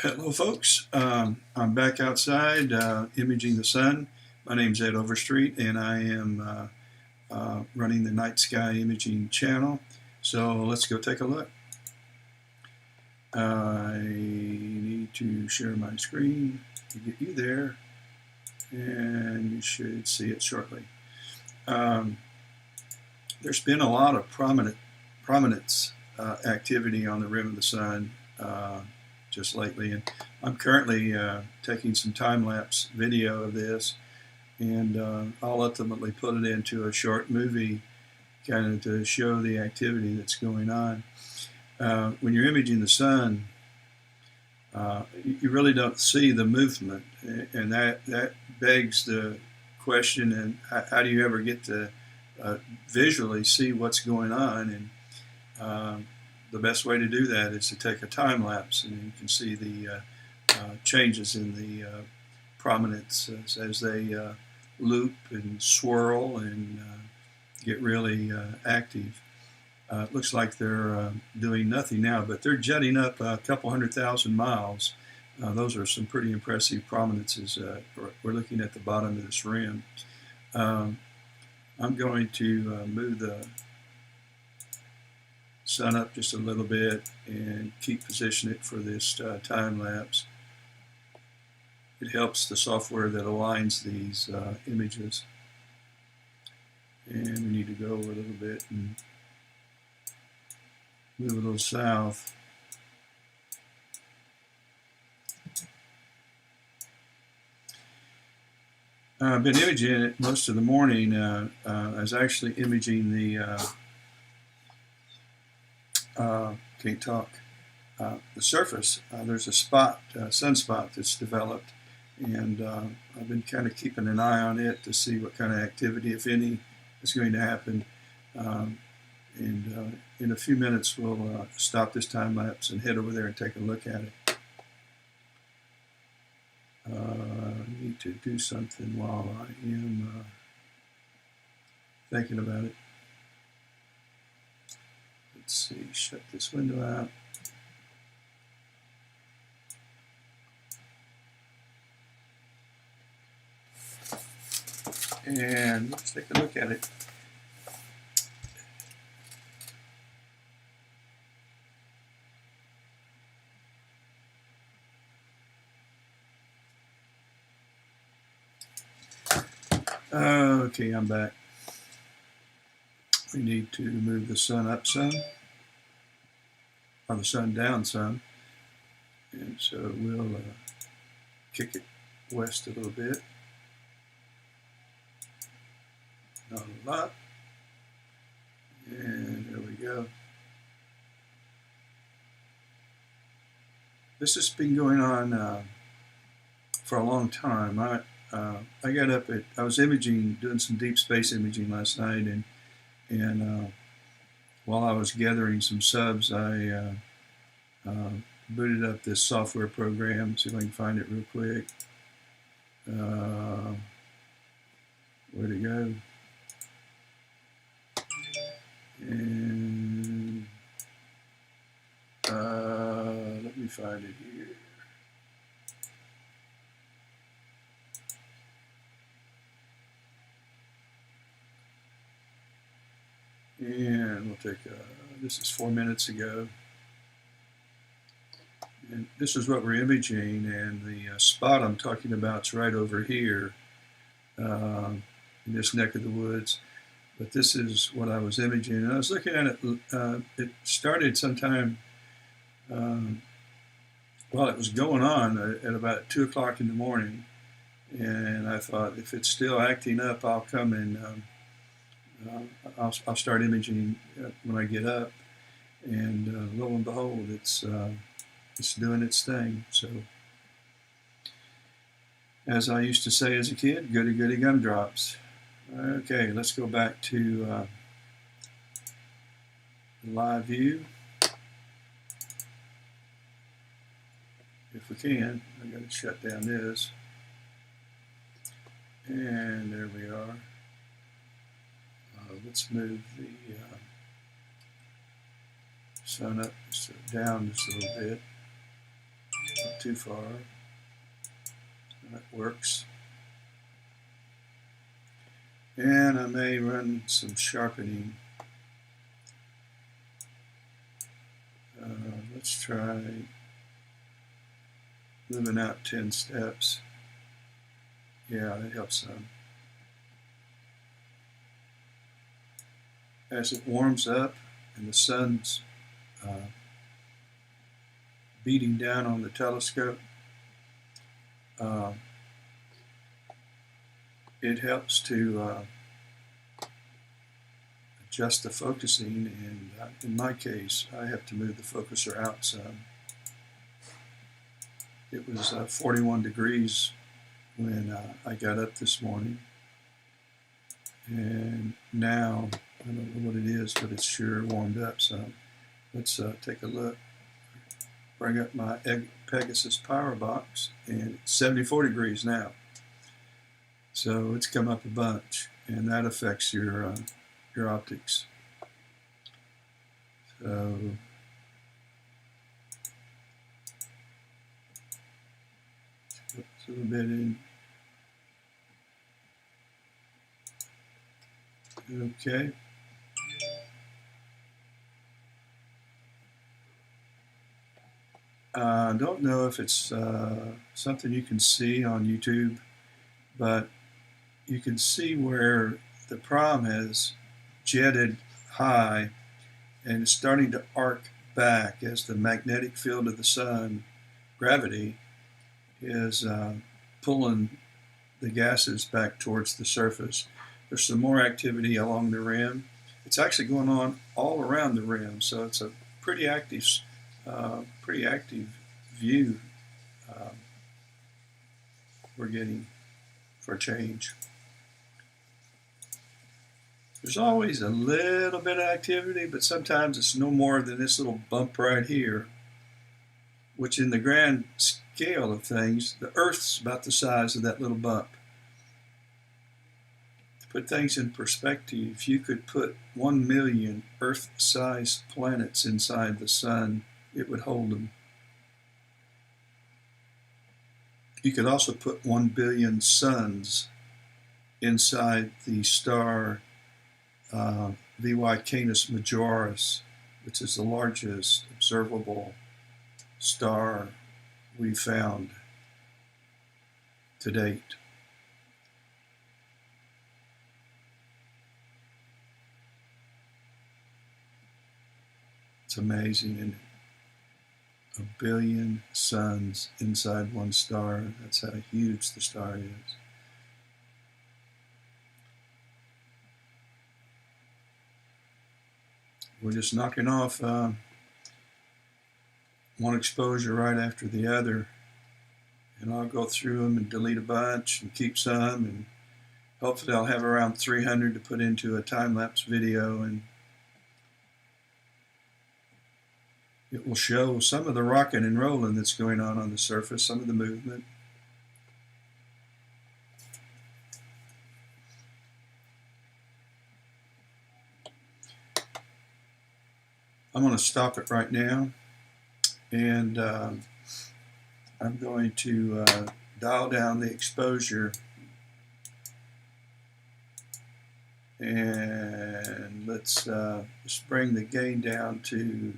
Hello, folks. I'm back outside imaging the sun. My name's Ed Overstreet, and I am running the Night Sky Imaging channel. So let's go take a look. I need to share my screen to get you there, and you should see it shortly. There's been a lot of prominence activity on the rim of the sun just lately, and I'm currently taking some time-lapse video of this, and I'll ultimately put it into a short movie kind of to show the activity that's going on. When you're imaging the sun, you really don't see the movement, and that begs the question, and how do you ever get to visually see what's going on? And the best way to do that is to take a time lapse, and you can see the changes in the prominence as they loop and swirl and get really active. It looks like they're doing nothing now, but they're jetting up a couple 100,000 miles. Those are some pretty impressive prominences. We're looking at the bottom of this rim. I'm going to move the sun up just a little bit and keep position it for this time lapse. It helps the software that aligns these images. And we need to go over a little bit and move a little south. I've been imaging it most of the morning. I was actually imaging the can't talk. The surface. There's a spot, sunspot that's developed, and I've been kind of keeping an eye on it to see what kind of activity, if any, is going to happen. And in a few minutes, we'll stop this time lapse and head over there and take a look at it. I need to do something while I am thinking about it. Let's see, shut this window out. And let's take a look at it. Okay, I'm back. We need to move the sun up some, or the sun down some, and so we'll kick it west a little bit. Not a lot. And there we go. This has been going on for a long time. I got up at, I was imaging, doing some deep space imaging last night, and while I was gathering some subs, I booted up this software program, see if I can find it real quick. Where'd it go? And let me find it here. And we'll take, this is 4 minutes ago. And this is what we're imaging, and the spot I'm talking about is right over here in this neck of the woods. But this is what I was imaging, and I was looking at it. It started sometime while it was going on at about 2 o'clock in the morning, and I thought, if it's still acting up, I'll come and I'll start imaging when I get up. And lo and behold, it's doing its thing. So, as I used to say as a kid, goody goody gumdrops. Okay, let's go back to the live view. If we can, I got to shut down this. And there we are. Let's move the sun up, down just a little bit. not too far. That works. And I may run some sharpening. Let's try moving out 10 steps. Yeah, that helps some. As it warms up and the sun's beating down on the telescope, it helps to adjust the focusing, and in my case I have to move the focuser out some. It was 41 degrees when I got up this morning, and now I don't know what it is, but it's sure warmed up some. Let's take a look. Bring up my Pegasus power box, and it's 74 degrees now. So it's come up a bunch, and that affects your optics. So put a little bit in. Okay. I don't know if it's something you can see on YouTube, but you can see where the prom has jetted high and is starting to arc back as the magnetic field of the sun, gravity, is pulling the gases back towards the surface. There's some more activity along the rim. It's actually going on all around the rim, so it's a pretty active view we're getting for a change. There's always a little bit of activity, but sometimes it's no more than this little bump right here, which in the grand scale of things, the Earth's about the size of that little bump. To put things in perspective, if you could put 1 million Earth-sized planets inside the sun, it would hold them. You could also put 1 billion suns inside the star VY Canis Majoris, which is the largest observable star we found to date. It's amazing, isn't it? 1 billion suns inside one star. That's how huge the star is. We're just knocking off one exposure right after the other, and I'll go through them and delete a bunch and keep some, and hopefully I'll have around 300 to put into a time-lapse video, and it will show some of the rocking and rolling that's going on the surface, some of the movement. I'm going to stop it right now, and I'm going to dial down the exposure, and let's bring the gain down to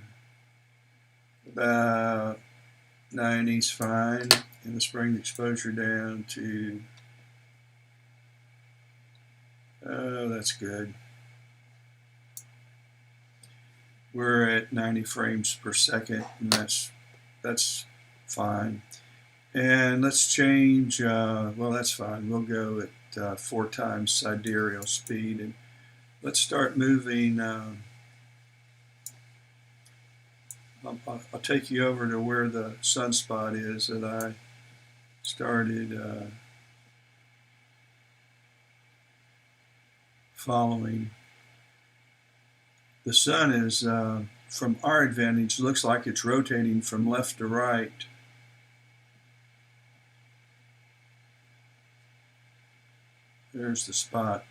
about 90's fine, and let's bring the exposure down to, oh, that's good. We're at 90 frames per second, and that's fine. And let's change, well, that's fine. We'll go at 4 times sidereal speed, and let's start moving. I'll take you over to where the sunspot is that I started following. The sun is, from our advantage, looks like it's rotating from left to right. There's the spot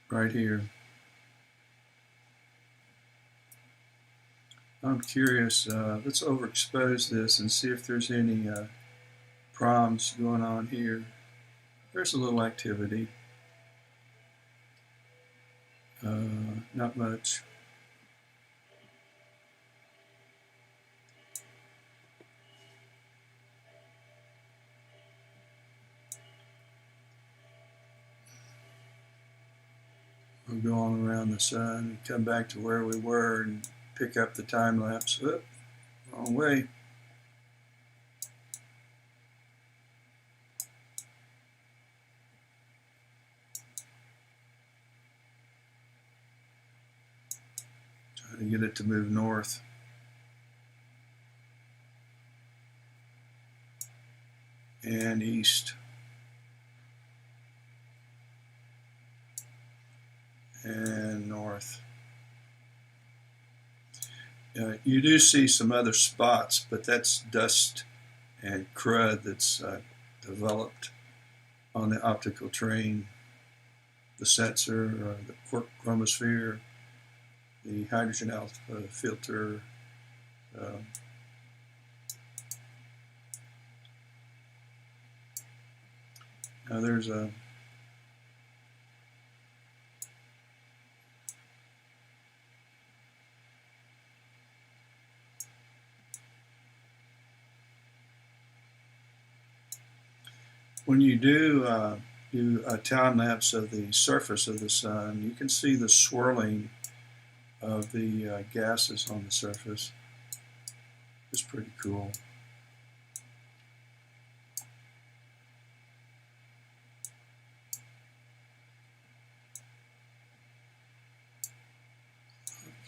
right here. I'm curious. Let's overexpose this and see if there's any proms going on here. There's a little activity. Not much. We'll go on around the sun and come back to where we were and pick up the time lapse. Oop, wrong way. Trying to get it to move north. And east. And north. You do see some other spots, but that's dust and crud that's developed on the optical train, the sensor, the quark chromosphere, the hydrogen alpha filter. Now there's a when you do a time lapse of the surface of the sun, you can see the swirling of the gases on the surface. It's pretty cool.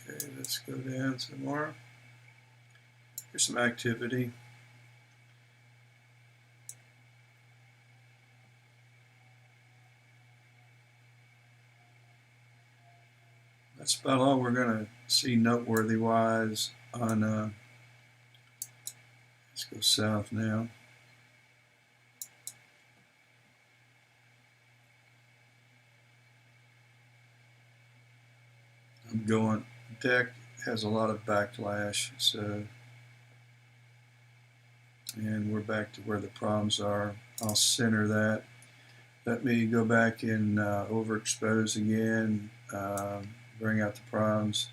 Okay, let's go down some more. Here's some activity. That's about all we're going to see noteworthy wise on, let's go south now. I'm going, deck has a lot of backlash, so, and we're back to where the proms are. I'll center that. Let me go back and overexpose again. Bring out the proms.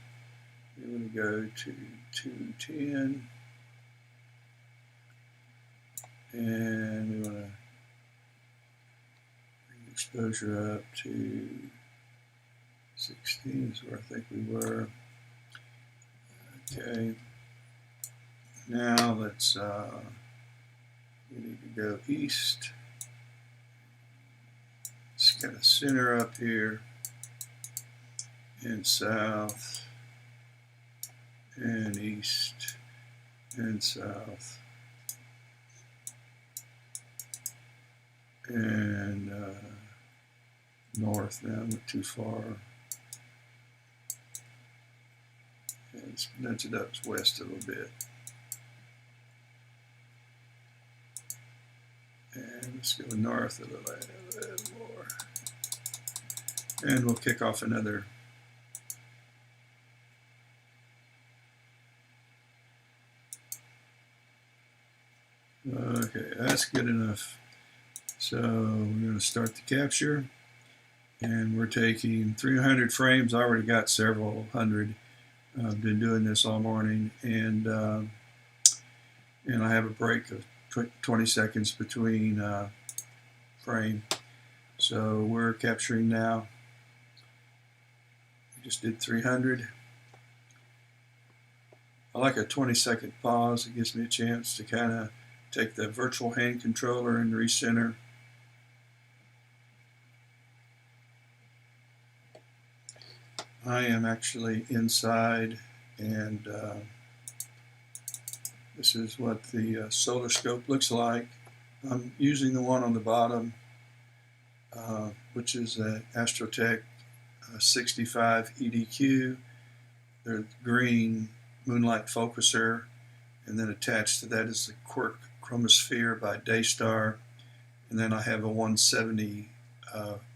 We're going to go to 210. And we want to bring the exposure up to 16 is where I think we were. Okay. Now let's, we need to go east. Just kind of center up here. And south, and east, and south, and north. Now not too far. And let's nudge it up west a little bit. And let's go north a little more. And we'll kick off another. Okay, that's good enough. So we're going to start the capture, and we're taking 300 frames. I already got several hundred. I've been doing this all morning, and I have a break of 20 seconds between frame. So we're capturing now. We just did 300. I like a 20-second pause. It gives me a chance to kind of take the virtual hand controller and recenter. I am actually inside, and this is what the solar scope looks like. I'm using the one on the bottom, which is an Astrotech 65 EDQ. The green moonlight focuser, and then attached to that is the quark chromosphere by Daystar, and then I have a 170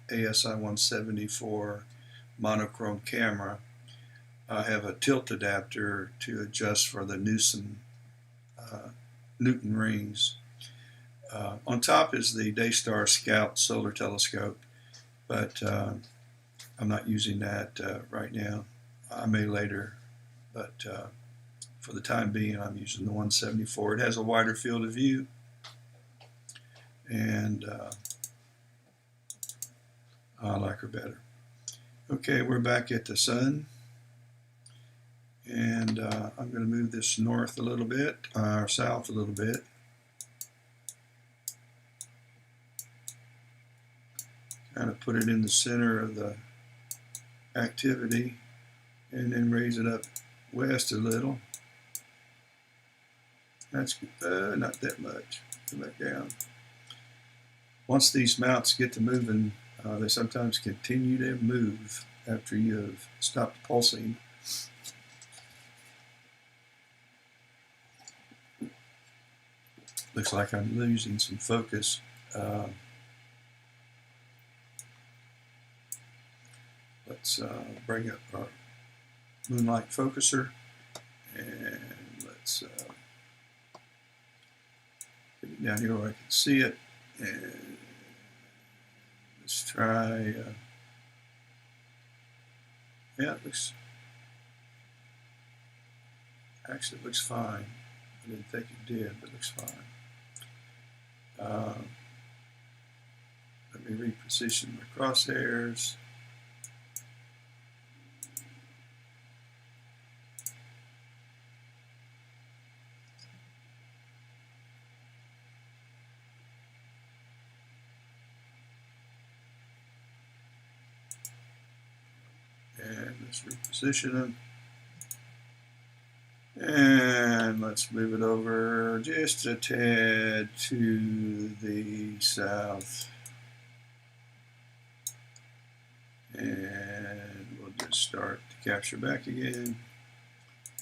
ASI 170 for monochrome camera. I have a tilt adapter to adjust for the Newton rings. On top is the Daystar Scout solar telescope, but I'm not using that right now. I may later, but for the time being, I'm using the 174. It has a wider field of view, and I like her better. Okay, we're back at the sun, and I'm going to move this north a little bit, or south a little bit. Kind of put it in the center of the activity, and then raise it up west a little. That's not that much. Come back down. Once these mounts get to moving, they sometimes continue to move after you have stopped pulsing. Looks like I'm losing some focus. Let's bring up our moonlight focuser, and let's get it down here where I can see it. And let's try. Yeah, it looks. Actually, it looks fine. I didn't think it did, but it looks fine. Let me reposition my crosshairs. And let's reposition them. And let's move it over just a tad to the south. And we'll just start to capture back again.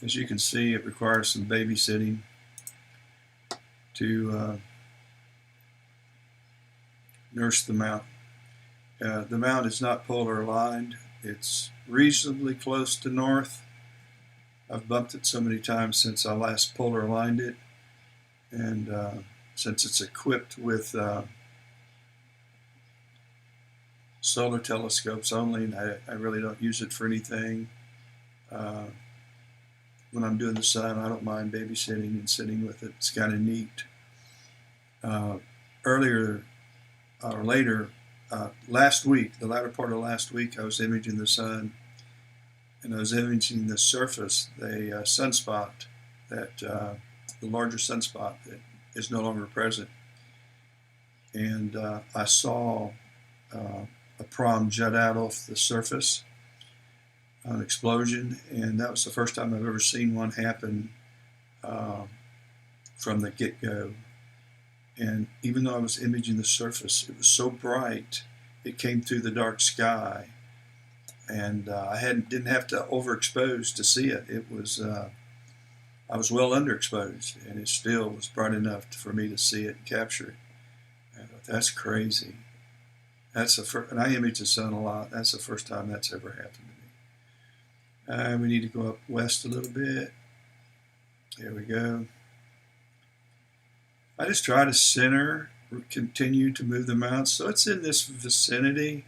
As you can see, it requires some babysitting to nurse the mount. The mount is not polar aligned. It's reasonably close to north. I've bumped it so many times since I last polar aligned it, and since it's equipped with solar telescopes only, and I really don't use it for anything. When I'm doing the sun, I don't mind babysitting and sitting with it. It's kind of neat. Earlier or later, last week, the latter part of last week, I was imaging the sun, and I was imaging the surface, the sunspot, the larger sunspot that is no longer present. And I saw a prom jut out off the surface, an explosion, and that was the first time I've ever seen one happen from the get-go. And even though I was imaging the surface, it was so bright, it came through the dark sky. And I didn't have to overexpose to see it. It was I was well underexposed, and it still was bright enough for me to see it and capture it. And I thought, that's crazy. That's the first, and I image the sun a lot. That's the first time that's ever happened to me. We need to go up west a little bit. There we go. I just try to center, continue to move the mouse so it's in this vicinity.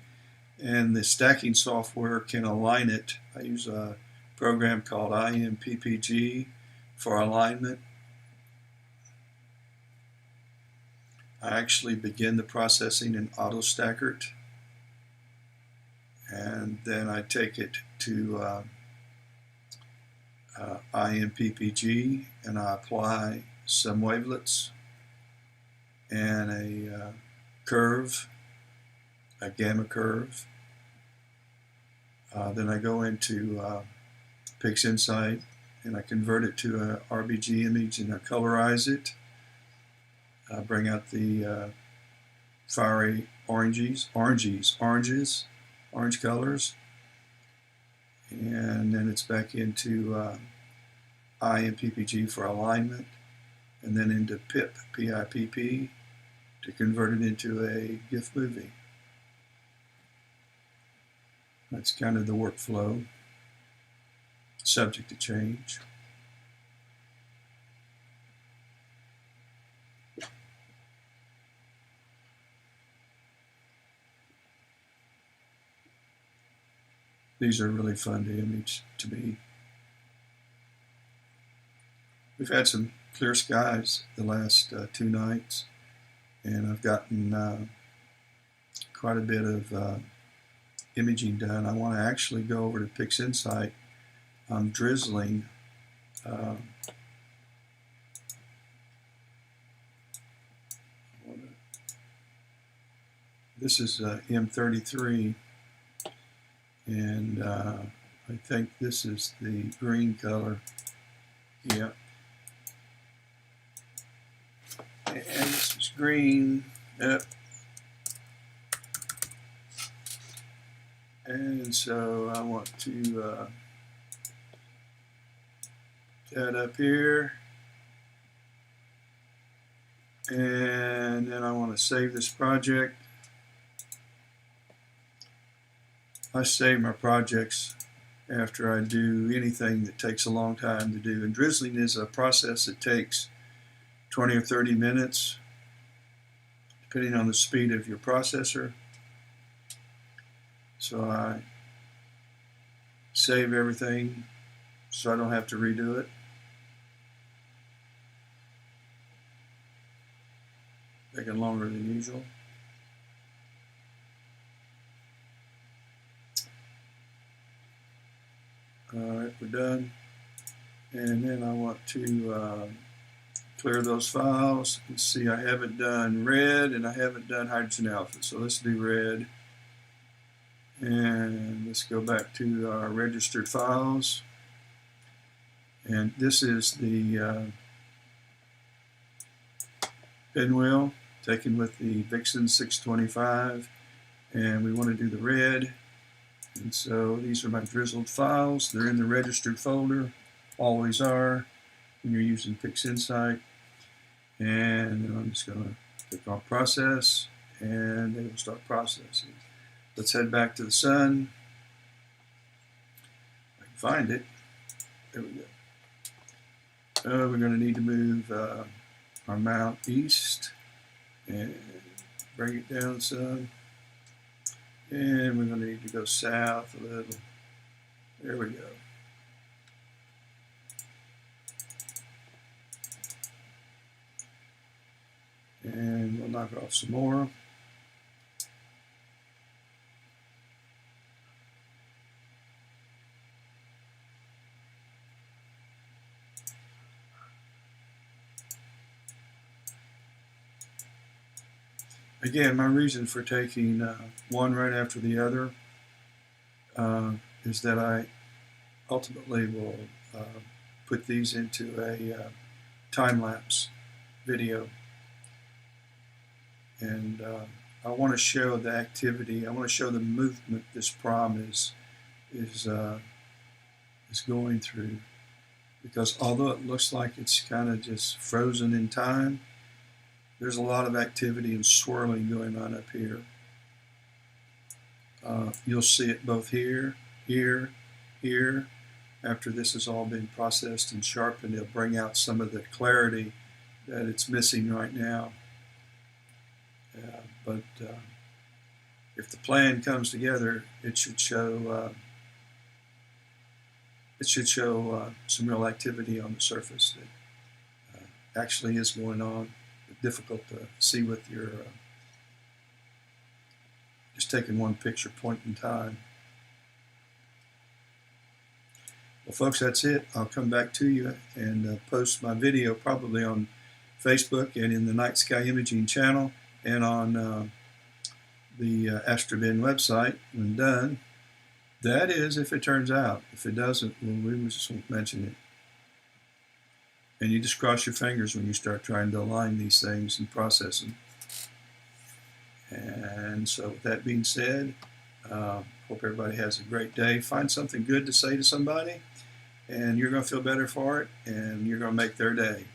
And the stacking software can align it. I use a program called IMPPG for alignment. I actually begin the processing in AutoStackert, and then I take it to IMPPG, and I apply some wavelets and a curve, a gamma curve. Then I go into PixInsight, and I convert it to a RGB image, and I colorize it. I bring out the fiery orange colors, and then it's back into IMPPG for alignment, and then into PIPP to convert it into a GIF movie. That's kind of the workflow. subject to change. These are really fun to image to me. We've had some clear skies the last 2 nights, and I've gotten quite a bit of imaging done. I want to actually go over to PixInsight. I'm drizzling this is M33, and I think this is the green color. Yeah. And this is green. Yep. And so I want to that up here, and then I want to save this project. I save my projects after I do anything that takes a long time to do, and drizzling is a process that takes 20 or 30 minutes depending on the speed of your processor. So I save everything so I don't have to redo it. Taking longer than usual. Alright, we're done. And then I want to clear those files. Let's see, I haven't done red and I haven't done hydrogen alpha. So let's do red. And let's go back to our registered files. And this is the pinwheel taken with the Vixen 625. And we want to do the red. And so these are my drizzled files. They're in the registered folder. Always are when you're using PixInsight. And then I'm just going to click on process, and it will start processing. Let's head back to the sun. I can find it. There we go. We're going to need to move our mount east and bring it down some. And we're going to need to go south a little. There we go. And we'll knock off some more. Again, my reason for taking one right after the other is that I ultimately will put these into a time-lapse video. And I want to show the activity. I want to show the movement this prom is going through. Because although it looks like it's kind of just frozen in time, there's a lot of activity and swirling going on up here. You'll see it both here, here, here. After this has all been processed and sharpened, it'll bring out some of the clarity that it's missing right now. But if the plan comes together, it should show some real activity on the surface that actually is going on. Difficult to see with your just taking one picture point in time. Well, folks, that's it. I'll come back to you and post my video probably on Facebook and in the Night Sky Imaging channel and on the Astrobin website when done. That is, if it turns out. If it doesn't, well, we just won't mention it. And you just cross your fingers when you start trying to align these things and process them. And so with that being said, hope everybody has a great day. Find something good to say to somebody, and you're going to feel better for it, and you're going to make their day.